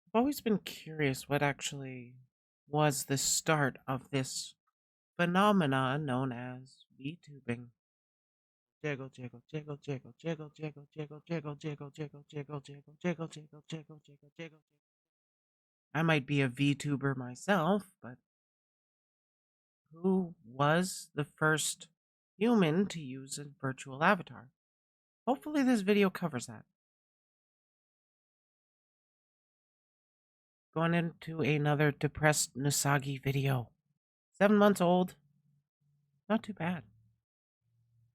I've always been curious what actually was the start of this phenomenon known as VTubing. Jiggle, jiggle, jiggle, jiggle, jiggle, jiggle, jiggle, jiggle, jiggle, jiggle, jiggle, jiggle, jiggle, jiggle, jiggle, jiggle, jiggle. I might be a VTuber myself, but who was the first human to use a virtual avatar? Hopefully this video covers that. Going into another Depressed Nousagi video. 7 months old. Not too bad.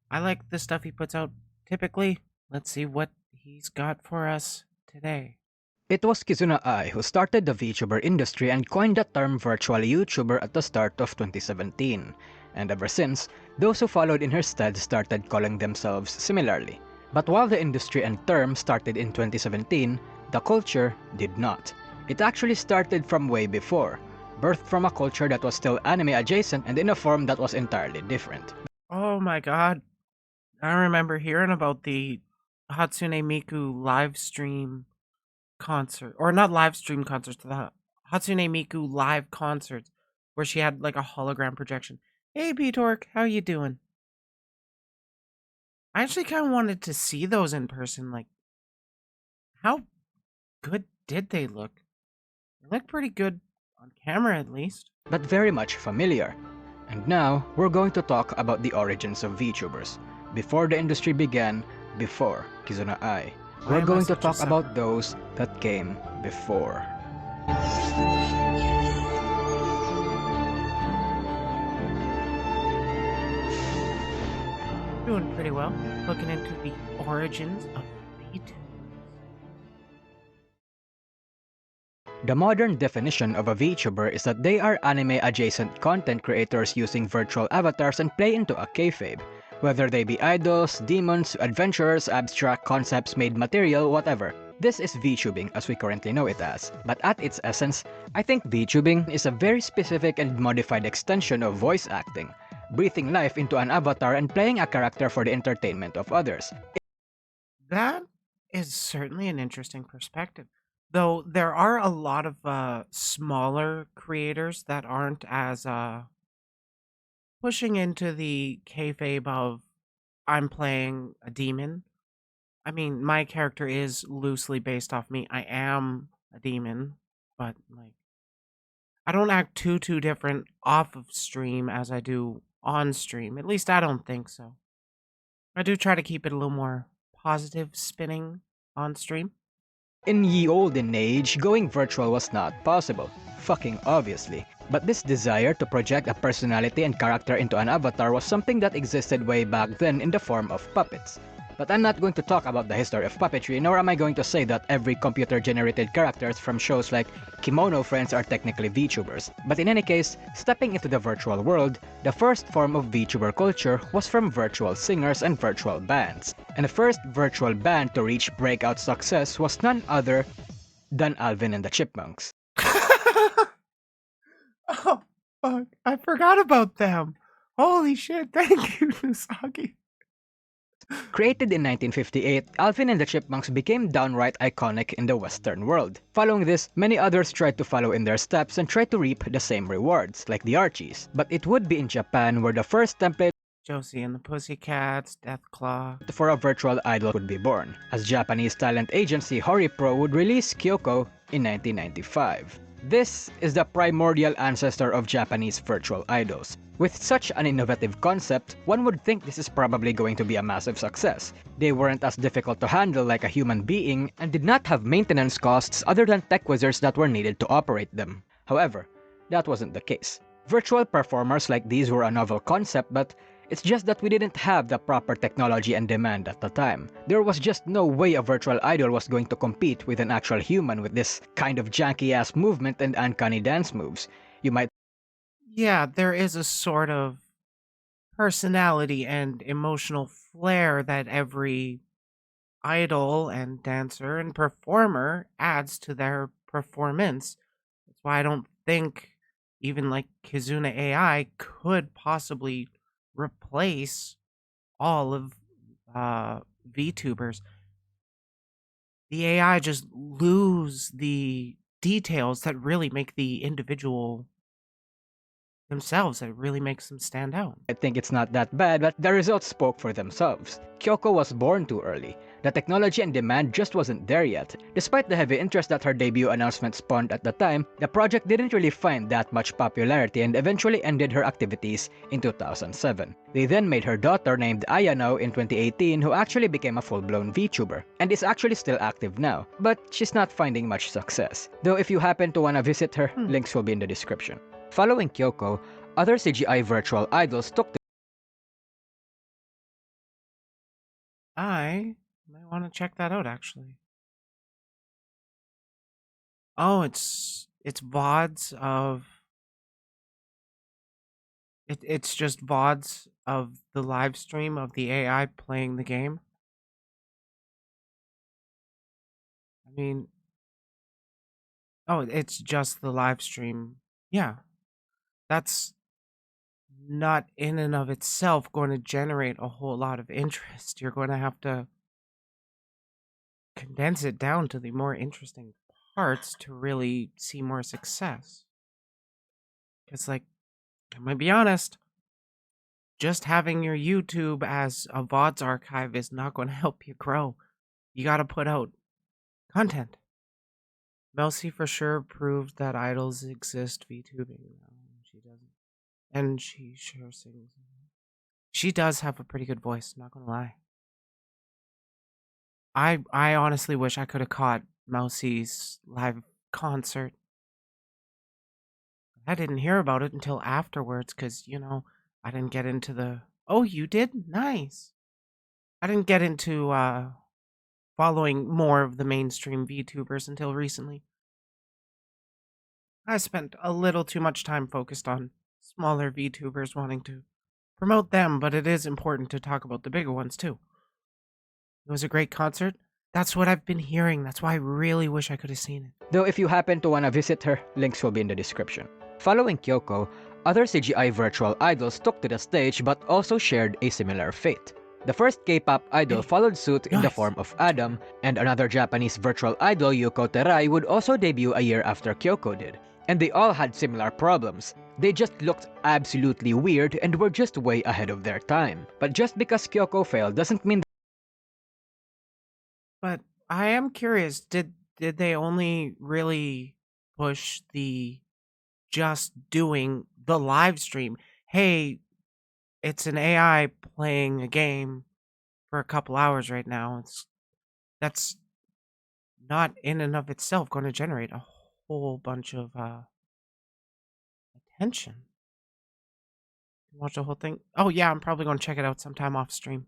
I like the stuff he puts out typically. Let's see what he's got for us today. It was Kizuna Ai who started the VTuber industry and coined the term virtual YouTuber at the start of 2017. And ever since, those who followed in her stead started calling themselves similarly. But while the industry and term started in 2017, the culture did not. It actually started from way before, birthed from a culture that was still anime adjacent and in a form that was entirely different. Oh my god. I remember hearing about the Hatsune Miku live stream concert. Or not live stream concerts, the Hatsune Miku live concerts where she had like a hologram projection. Hey B Torque, how you doing? I actually kind of wanted to see those in person. Like, how good did they look? They look pretty good on camera, at least. But very much familiar. And now, we're going to talk about the origins of VTubers. Before the industry began, before Kizuna Ai. Why We're am I going to such a talk about sucker? those that came before. Doing pretty well. Looking into the origins of VTubers. The modern definition of a VTuber is that they are anime-adjacent content creators using virtual avatars and play into a kayfabe. Whether they be idols, demons, adventurers, abstract concepts made material, whatever. This is VTubing as we currently know it as. But at its essence, I think VTubing is a very specific and modified extension of voice acting, breathing life into an avatar and playing a character for the entertainment of others. That is certainly an interesting perspective. Though there are a lot of smaller creators that aren't as pushing into the kayfabe of I'm playing a demon. I mean, my character is loosely based off me. I am a demon, but like I don't act too different off of stream as I do on stream. At least I don't think so. I do try to keep it a little more positive spinning on stream. In ye olden age, going virtual was not possible. Fucking obviously. But this desire to project a personality and character into an avatar was something that existed way back then in the form of puppets. But I'm not going to talk about the history of puppetry, nor am I going to say that every computer-generated characters from shows like Kimono Friends are technically VTubers. But in any case, stepping into the virtual world, the first form of VTuber culture was from virtual singers and virtual bands. And the first virtual band to reach breakout success was none other than Alvin and the Chipmunks. Oh, fuck. I forgot about them. Holy shit. Thank you, Nusagi. Created in 1958, Alvin and the Chipmunks became downright iconic in the Western world. Following this, many others tried to follow in their steps and tried to reap the same rewards, like the Archies. But it would be in Japan where the first template Josie and the Pussycats, Deathclaw. for a virtual idol would be born, as Japanese talent agency HoriPro would release Kyoko in 1995. This is the primordial ancestor of Japanese virtual idols. With such an innovative concept, one would think this is probably going to be a massive success. They weren't as difficult to handle like a human being and did not have maintenance costs other than tech wizards that were needed to operate them. However, that wasn't the case. Virtual performers like these were a novel concept, but it's just that we didn't have the proper technology and demand at the time. There was just no way a virtual idol was going to compete with an actual human with this kind of janky ass movement and uncanny dance moves. You might Yeah, there is a sort of personality and emotional flair that every idol and dancer and performer adds to their performance. That's why I don't think even like Kizuna AI could possibly replace all of VTubers. The AI just lose the details that really make the individual themselves, that really makes them stand out. I think it's not that bad, but the results spoke for themselves. Kyoko was born too early. The technology and demand just wasn't there yet. Despite the heavy interest that her debut announcement spawned at the time, the project didn't really find that much popularity and eventually ended her activities in 2007. They then made her daughter named Ayano in 2018 who actually became a full-blown VTuber, and is actually still active now, but she's not finding much success. Though if you happen to wanna visit her, links will be in the description. Following Kyoko, other CGI virtual idols took to I might want to check that out actually. Oh, it's VODs of it's just VODs of the live stream of the AI playing the game. I mean, oh, it's just the live stream. Yeah. That's not in and of itself going to generate a whole lot of interest. You're going to have to condense it down to the more interesting parts to really see more success. Because, like, I'm going to be honest, just having your YouTube as a VODs archive is not going to help you grow. You got to put out content. Melcy for sure proved that idols exist VTubing. No, she doesn't. And she sure sings. She does have a pretty good voice, not gonna lie. I honestly wish I could have caught Mousy's live concert. I didn't hear about it until afterwards because, I didn't get into the. Oh, you did? Nice. I didn't get into following more of the mainstream VTubers until recently. I spent a little too much time focused on smaller VTubers wanting to promote them, but it is important to talk about the bigger ones too. It was a great concert. That's what I've been hearing. That's why I really wish I could have seen it. Though if you happen to wanna visit her, links will be in the description. Following Kyoko, other CGI virtual idols took to the stage but also shared a similar fate. The first K-pop idol followed suit in the Nice. form of Adam, and another Japanese virtual idol, Yuko Terai, would also debut a year after Kyoko did. And they all had similar problems. They just looked absolutely weird and were just way ahead of their time. But just because Kyoko failed doesn't mean But I am curious, did they only really push the just doing the live stream? Hey, it's an AI playing a game for a couple hours right now. That's not in and of itself going to generate a whole bunch of attention. Watch the whole thing. Oh yeah, I'm probably going to check it out sometime off stream.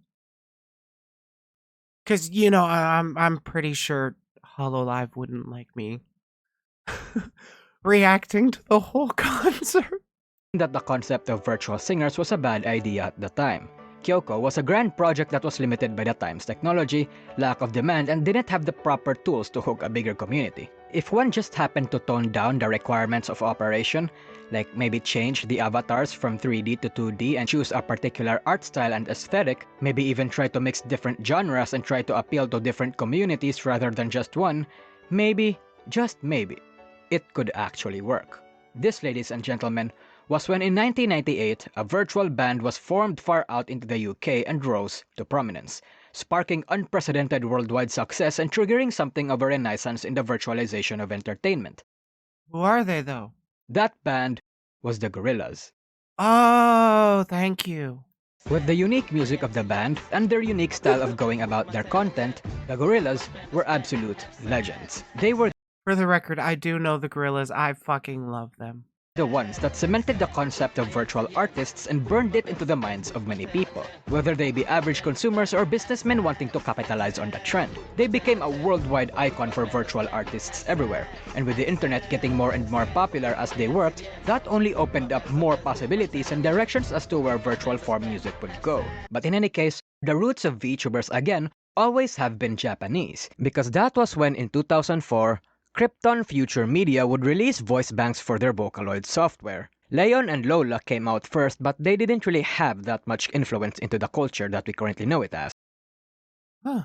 Cause I'm pretty sure Hololive wouldn't like me reacting to the whole concert. that the concept of virtual singers was a bad idea at the time. Kyoko was a grand project that was limited by the time's technology, lack of demand, and didn't have the proper tools to hook a bigger community. If one just happened to tone down the requirements of operation, like maybe change the avatars from 3D to 2D and choose a particular art style and aesthetic, maybe even try to mix different genres and try to appeal to different communities rather than just one, maybe, just maybe, it could actually work. This, ladies and gentlemen, was when in 1998, a virtual band was formed far out into the UK and rose to prominence, sparking unprecedented worldwide success and triggering something of a renaissance in the virtualization of entertainment. Who are they though? That band was the Gorillaz. Oh, thank you. With the unique music of the band and their unique style of going about their content, the Gorillaz were absolute legends. They were For the record, I do know the Gorillas. I fucking love them. the ones that cemented the concept of virtual artists and burned it into the minds of many people. Whether they be average consumers or businessmen wanting to capitalize on the trend, they became a worldwide icon for virtual artists everywhere. And with the internet getting more and more popular as they worked, that only opened up more possibilities and directions as to where virtual form music would go. But in any case, the roots of VTubers again always have been Japanese, because that was when in 2004, Krypton Future Media would release voice banks for their Vocaloid software. Leon and Lola came out first, but they didn't really have that much influence into the culture that we currently know it as. Huh.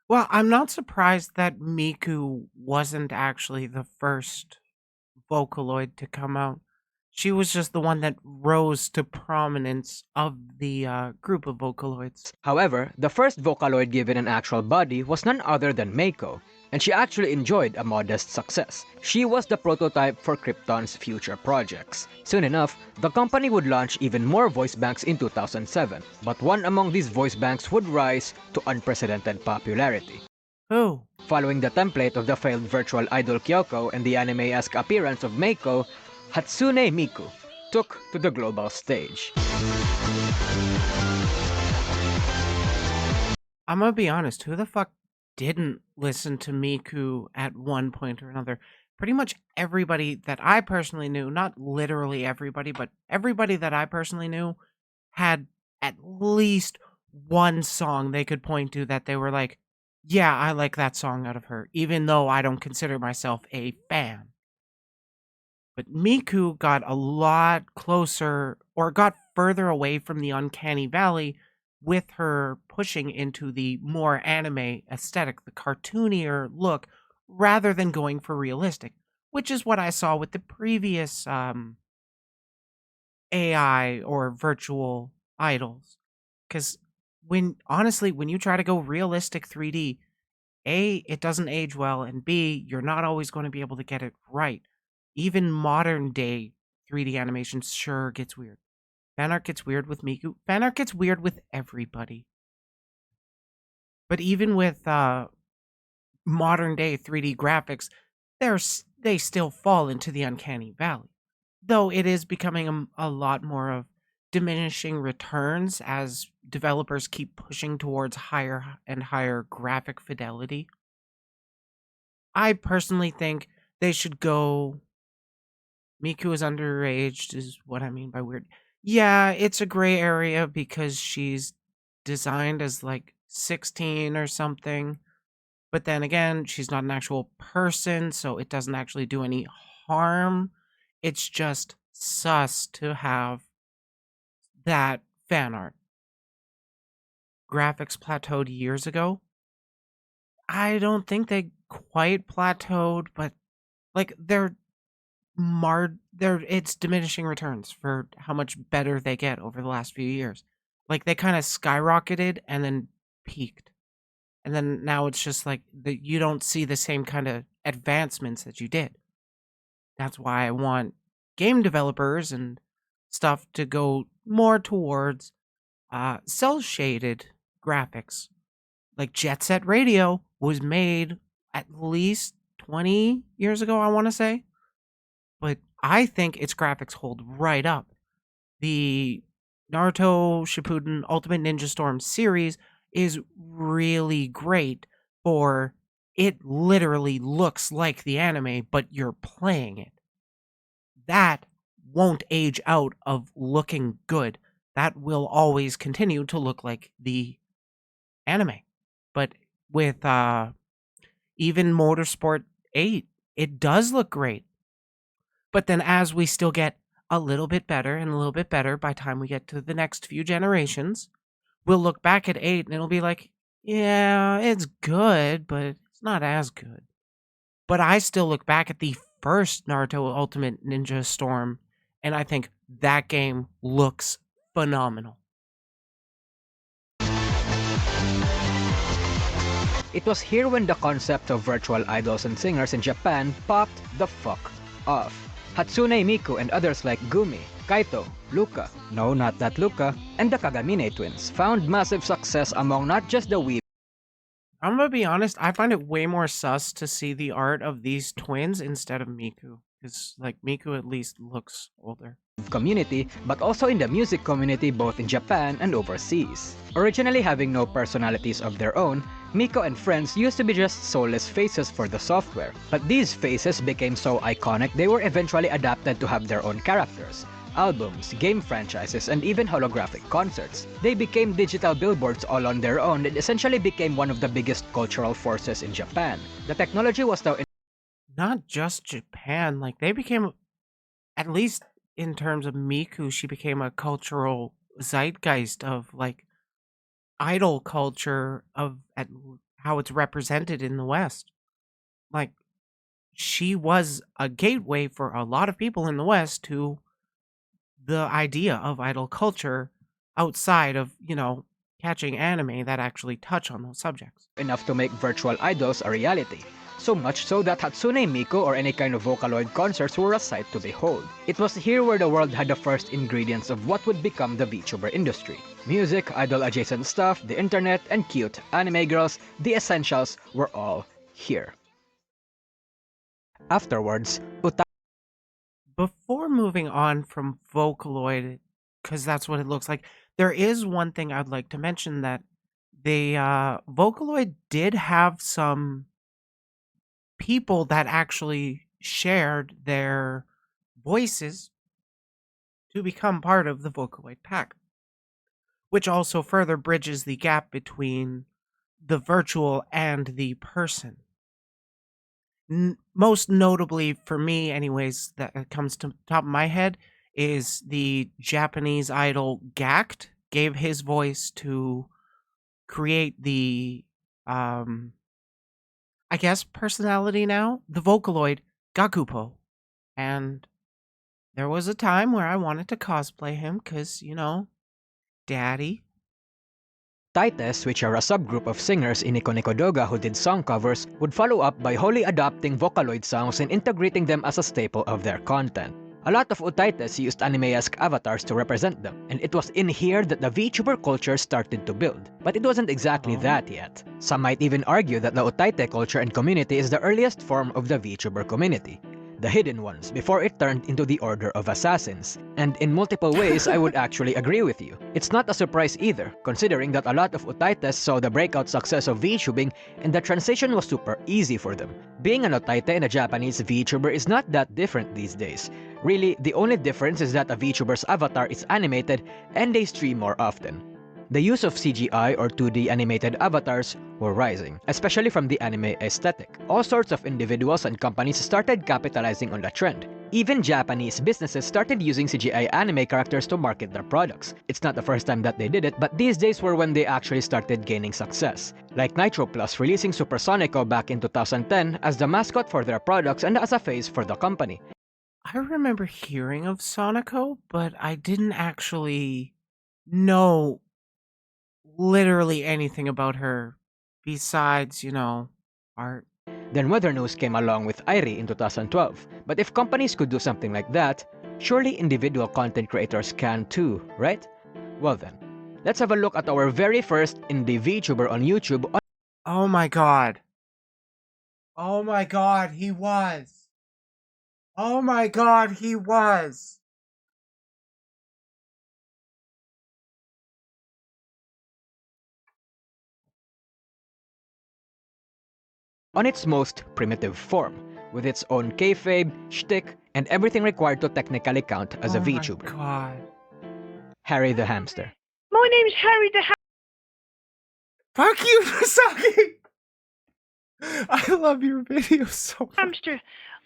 Well, I'm not surprised that Miku wasn't actually the first Vocaloid to come out. She was just the one that rose to prominence of the group of Vocaloids. However, the first Vocaloid given an actual body was none other than Mako, and she actually enjoyed a modest success. She was the prototype for Krypton's future projects. Soon enough, the company would launch even more voice banks in 2007, but one among these voice banks would rise to unprecedented popularity. Who? Following the template of the failed virtual idol Kyoko and the anime-esque appearance of Mako, Hatsune Miku took to the global stage. I'm gonna be honest, who the fuck didn't listen to Miku at one point or another? Pretty much everybody that I personally knew, not literally everybody, but everybody that I personally knew had at least one song they could point to that they were like, yeah, I like that song out of her, even though I don't consider myself a fan. But Miku got a lot closer or got further away from the uncanny valley with her pushing into the more anime aesthetic, the cartoonier look, rather than going for realistic, which is what I saw with the previous AI or virtual idols. Because when you try to go realistic 3D, A, it doesn't age well, and B, you're not always going to be able to get it right. Even modern day 3D animation sure gets weird. Fan art gets weird with Miku. Fan art gets weird with everybody. But even with modern day 3D graphics, they still fall into the uncanny valley. Though it is becoming a lot more of diminishing returns as developers keep pushing towards higher and higher graphic fidelity. I personally think they should go. Miku is underaged, is what I mean by weird. Yeah, it's a gray area because she's designed as like 16 or something. But then again, she's not an actual person, so it doesn't actually do any harm. It's just sus to have that fan art. Graphics plateaued years ago. I don't think they quite plateaued, but like it's diminishing returns for how much better they get over the last few years. Like they kind of skyrocketed and then peaked. And then now it's just like you don't see the same kind of advancements that you did. That's why I want game developers and stuff to go more towards cell shaded graphics. Like Jet Set Radio was made at least 20 years ago, I want to say. But I think its graphics hold right up. The Naruto Shippuden Ultimate Ninja Storm series is really great for it literally looks like the anime, but you're playing it. That won't age out of looking good. That will always continue to look like the anime. But with even Motorsport 8, it does look great. But then as we still get a little bit better and a little bit better by the time we get to the next few generations, we'll look back at 8 and it'll be like, yeah, it's good, but it's not as good. But I still look back at the first Naruto Ultimate Ninja Storm and I think that game looks phenomenal. It was here when the concept of virtual idols and singers in Japan popped the fuck off. Hatsune Miku and others like Gumi, Kaito, Luka, no not that Luka, and the Kagamine twins found massive success among not just the weeb I'm gonna be honest, I find it way more sus to see the art of these twins instead of Miku. Because, like, Miku at least looks older. community, but also in the music community both in Japan and overseas. Originally having no personalities of their own, Miko and friends used to be just soulless faces for the software. But these faces became so iconic they were eventually adapted to have their own characters. Albums, game franchises, and even holographic concerts. They became digital billboards all on their own and essentially became one of the biggest cultural forces in Japan. The technology was now Not just Japan, like, they became, at least in terms of Miku, she became a cultural zeitgeist of, like, idol culture of how it's represented in the West. Like, she was a gateway for a lot of people in the West to the idea of idol culture outside of, catching anime that actually touch on those subjects. Enough to make virtual idols a reality. So much so that Hatsune Miku or any kind of Vocaloid concerts were a sight to behold. It was here where the world had the first ingredients of what would become the VTuber industry. Music, idol-adjacent stuff, the internet, and cute anime girls, the essentials were all here. Afterwards, Before moving on from Vocaloid, because that's what it looks like, there is one thing I'd like to mention that the Vocaloid did have some people that actually shared their voices to become part of the Vocaloid pack, which also further bridges the gap between the virtual and the person. Most notably for me, anyways, that comes to the top of my head is the Japanese idol Gact gave his voice to create the I guess personality now, the Vocaloid Gakupo. And there was a time where I wanted to cosplay him because, daddy. Tites, which are a subgroup of singers in Nikonikodoga who did song covers, would follow up by wholly adopting Vocaloid songs and integrating them as a staple of their content. A lot of Utaites used anime-esque avatars to represent them, and it was in here that the VTuber culture started to build. But it wasn't exactly that yet. Some might even argue that the Utaite culture and community is the earliest form of the VTuber community. The hidden ones, before it turned into the Order of Assassins. And in multiple ways, I would actually agree with you. It's not a surprise either, considering that a lot of Utaites saw the breakout success of VTubing and the transition was super easy for them. Being an Utaite and a Japanese VTuber is not that different these days. Really, the only difference is that a VTuber's avatar is animated and they stream more often. The use of CGI or 2D animated avatars were rising, especially from the anime aesthetic. All sorts of individuals and companies started capitalizing on the trend. Even Japanese businesses started using CGI anime characters to market their products. It's not the first time that they did it, but these days were when they actually started gaining success. Like Nitro Plus releasing Supersonico back in 2010 as the mascot for their products and as a face for the company. I remember hearing of Sonico, but I didn't actually know literally anything about her besides, art. Then Weather News came along with Irie in 2012. But if companies could do something like that, surely individual content creators can too, right? Well then, let's have a look at our very first indie VTuber on YouTube. Oh my god. Oh my god, he was. Oh my god, he was. On its most primitive form, with its own kayfabe, shtick, and everything required to technically count as a VTuber. Oh my god. Harry the Hamster. My name's Harry the Fuck you, Nousagi! I love your videos so much. Hamster.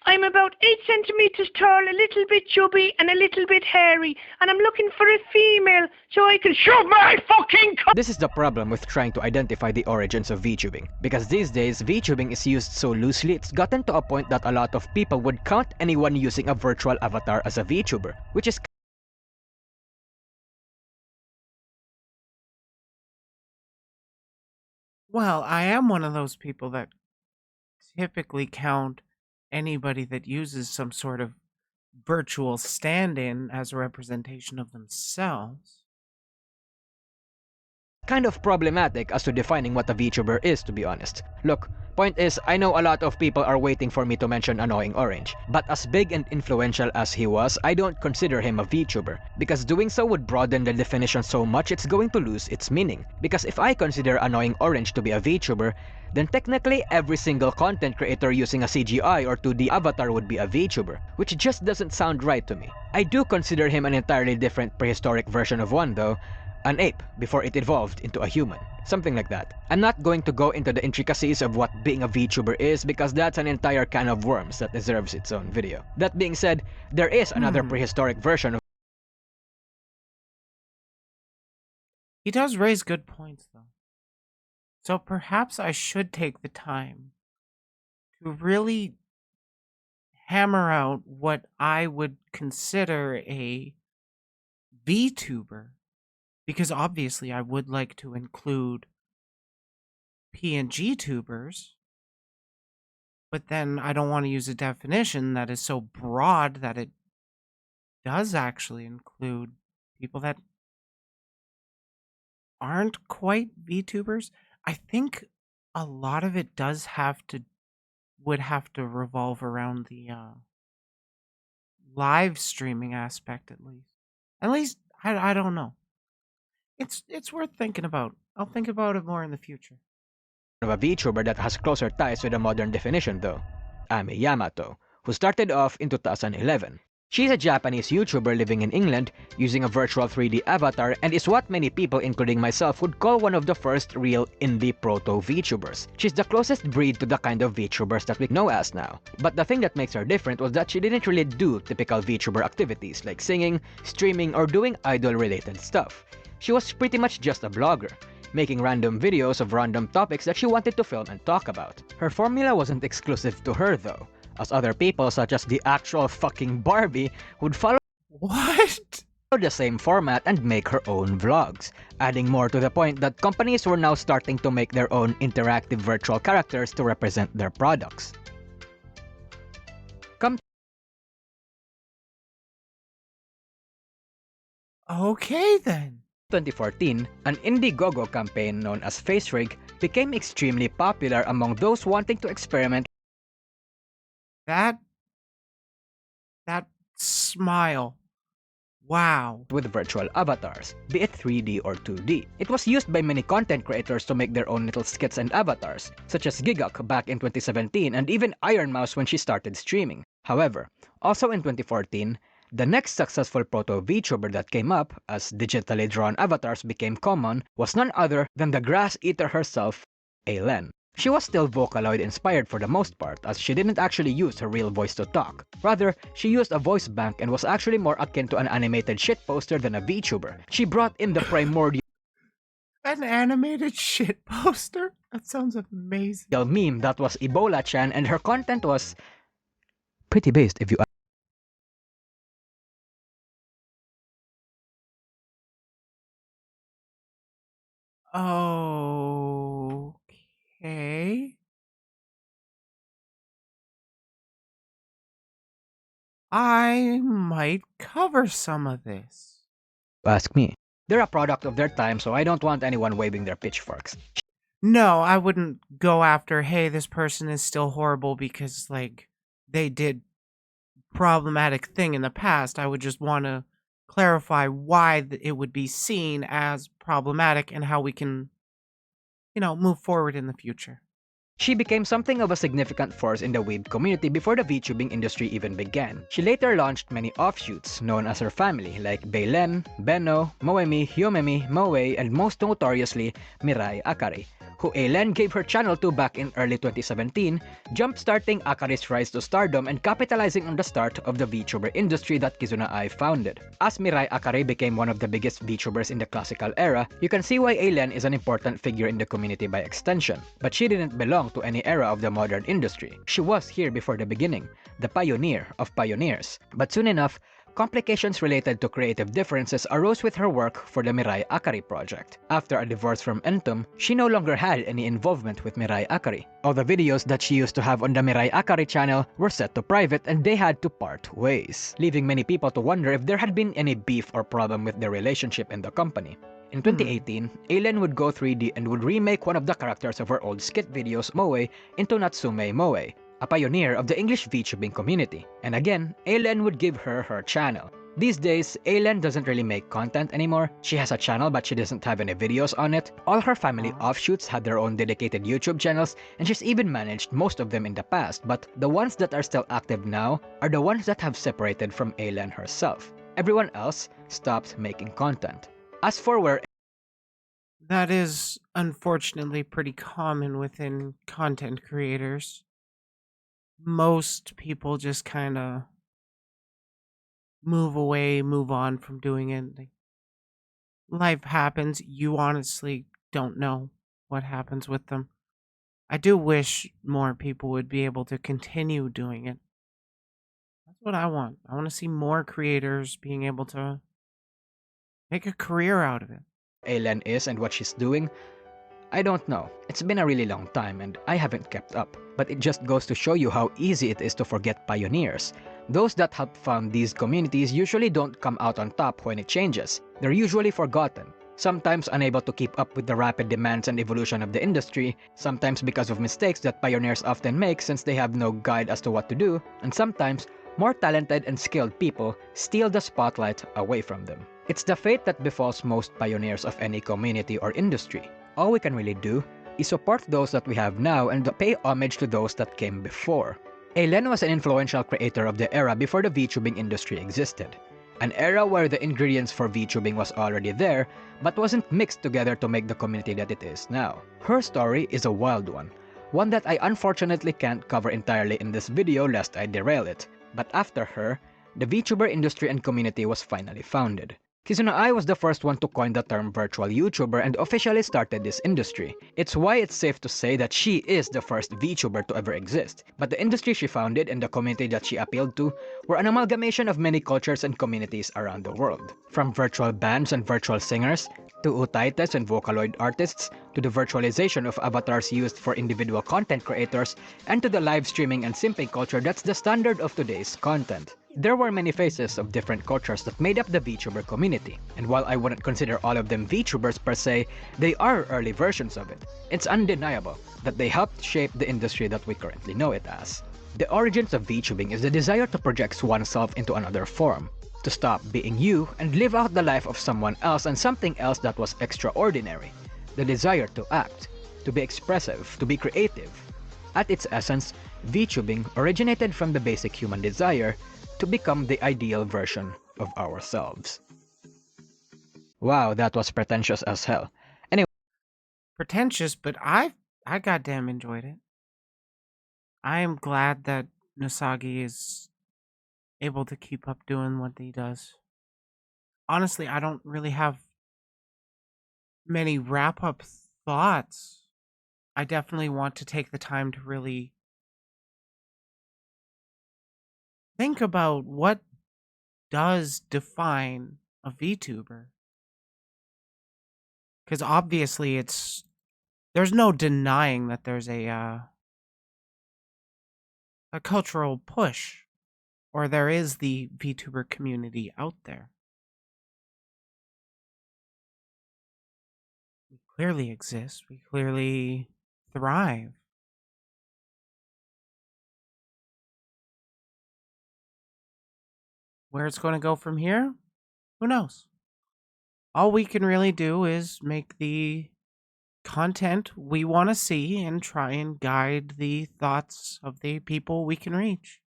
I'm about 8 centimeters tall, a little bit chubby, and a little bit hairy, and I'm looking for a female so I can shove my fucking This is the problem with trying to identify the origins of VTubing, because these days VTubing is used so loosely it's gotten to a point that a lot of people would count anyone using a virtual avatar as a VTuber, which is Well, I am one of those people that typically count anybody that uses some sort of virtual stand-in as a representation of themselves. kind of problematic as to defining what a VTuber is, to be honest. Look, point is, I know a lot of people are waiting for me to mention Annoying Orange, but as big and influential as he was, I don't consider him a VTuber, because doing so would broaden the definition so much it's going to lose its meaning. Because if I consider Annoying Orange to be a VTuber, then technically every single content creator using a CGI or 2D avatar would be a VTuber, which just doesn't sound right to me. I do consider him an entirely different prehistoric version of one though, an ape before it evolved into a human. Something like that. I'm not going to go into the intricacies of what being a VTuber is because that's an entire can of worms that deserves its own video. That being said, there is another prehistoric version of He does raise good points, though. So perhaps I should take the time to really hammer out what I would consider a VTuber, because obviously I would like to include PNG tubers, but then I don't want to use a definition that is so broad that it does actually include people that aren't quite VTubers. I think a lot of it would have to revolve around the live streaming aspect at least. At least I don't know. It's worth thinking about. I'll think about it more in the future. Of a VTuber that has closer ties with a modern definition though, Ami Yamato, who started off in 2011. She's a Japanese YouTuber living in England using a virtual 3D avatar and is what many people, including myself, would call one of the first real indie proto-VTubers. She's the closest breed to the kind of VTubers that we know as now. But the thing that makes her different was that she didn't really do typical VTuber activities like singing, streaming, or doing idol-related stuff. She was pretty much just a blogger, making random videos of random topics that she wanted to film and talk about. Her formula wasn't exclusive to her though, as other people such as the actual fucking Barbie would follow What? the same format and make her own vlogs, adding more to the point that companies were now starting to make their own interactive virtual characters to represent their products. Okay then. 2014, an Indiegogo campaign known as FaceRig became extremely popular among those wanting to experiment That that smile. Wow. with virtual avatars, be it 3D or 2D. It was used by many content creators to make their own little skits and avatars, such as Gigak back in 2017 and even Iron Mouse when she started streaming. However, also in 2014, the next successful proto-VTuber that came up, as digitally drawn avatars became common, was none other than the grass eater herself, Aileen. She was still Vocaloid inspired for the most part, as she didn't actually use her real voice to talk. Rather, she used a voice bank and was actually more akin to an animated shitposter than a VTuber. She brought in the primordial An animated shit poster? That sounds amazing. meme that was Ebola-chan, and her content was pretty based if you Okay. I might cover some of this. ask me. They're a product of their time, so I don't want anyone waving their pitchforks. No, I wouldn't go after, hey, this person is still horrible because, like, they did problematic thing in the past. I would just want to clarify why it would be seen as problematic and how we can, move forward in the future. She became something of a significant force in the weeb community before the VTubing industry even began. She later launched many offshoots known as her family like Beilen, Benno, Moemi, Hyomemi, Moe, and most notoriously Mirai Akari, who Aileen gave her channel to back in early 2017, jump-starting Akari's rise to stardom and capitalizing on the start of the VTuber industry that Kizuna Ai founded. As Mirai Akari became one of the biggest VTubers in the classical era, you can see why Aileen is an important figure in the community by extension. But she didn't belong to any era of the modern industry. She was here before the beginning, the pioneer of pioneers. But soon enough, complications related to creative differences arose with her work for the Mirai Akari project. After a divorce from Entom, she no longer had any involvement with Mirai Akari. All the videos that she used to have on the Mirai Akari channel were set to private and they had to part ways, leaving many people to wonder if there had been any beef or problem with their relationship in the company. In 2018, Aileen would go 3D and would remake one of the characters of her old skit videos, Moe, into Natsume Moe, a pioneer of the English VTubing community. And again, Aileen would give her her channel. These days, Aileen doesn't really make content anymore. She has a channel but she doesn't have any videos on it. All her family offshoots had their own dedicated YouTube channels and she's even managed most of them in the past, but the ones that are still active now are the ones that have separated from Aileen herself. Everyone else stopped making content. As for where That is unfortunately pretty common within content creators. Most people just kind of move away, move on from doing it. Life happens. You honestly don't know. what happens with them. I do wish more people would be able to continue doing it. That's what I want. I want to see more creators being able to make a career out of it. Aileen is and what she's doing, I don't know. It's been a really long time and I haven't kept up. But it just goes to show you how easy it is to forget pioneers. Those that helped found these communities usually don't come out on top when it changes. They're usually forgotten. Sometimes unable to keep up with the rapid demands and evolution of the industry, sometimes because of mistakes that pioneers often make since they have no guide as to what to do, and sometimes more talented and skilled people steal the spotlight away from them. It's the fate that befalls most pioneers of any community or industry. All we can really do is support those that we have now and pay homage to those that came before. Aileen was an influential creator of the era before the VTubing industry existed. An era where the ingredients for VTubing was already there, but wasn't mixed together to make the community that it is now. Her story is a wild one that I unfortunately can't cover entirely in this video lest I derail it. But after her, the VTuber industry and community was finally founded. Kizuna was the first one to coin the term virtual YouTuber and officially started this industry. It's why it's safe to say that she is the first VTuber to ever exist. But the industry she founded and the community that she appealed to were an amalgamation of many cultures and communities around the world. From virtual bands and virtual singers, to utaites and Vocaloid artists, to the virtualization of avatars used for individual content creators, and to the live streaming and simping culture that's the standard of today's content. There were many faces of different cultures that made up the VTuber community, and while I wouldn't consider all of them VTubers per se, they are early versions of it. It's undeniable that they helped shape the industry that we currently know it as. The origins of VTubing is the desire to project oneself into another form, to stop being you and live out the life of someone else and something else that was extraordinary. The desire to act, to be expressive, to be creative. At its essence, VTubing originated from the basic human desire to become the ideal version of ourselves. Wow, that was pretentious as hell. Anyway, Pretentious, but I goddamn enjoyed it. I am glad that Nousagi is able to keep up doing what he does. Honestly, I don't really have many wrap-up thoughts. I definitely want to take the time to really think about what does define a VTuber. Because obviously there's no denying that there's a cultural push, or there is the VTuber community out there. We clearly exist. We clearly thrive. Where it's going to go from here, who knows? All we can really do is make the content we want to see and try and guide the thoughts of the people we can reach.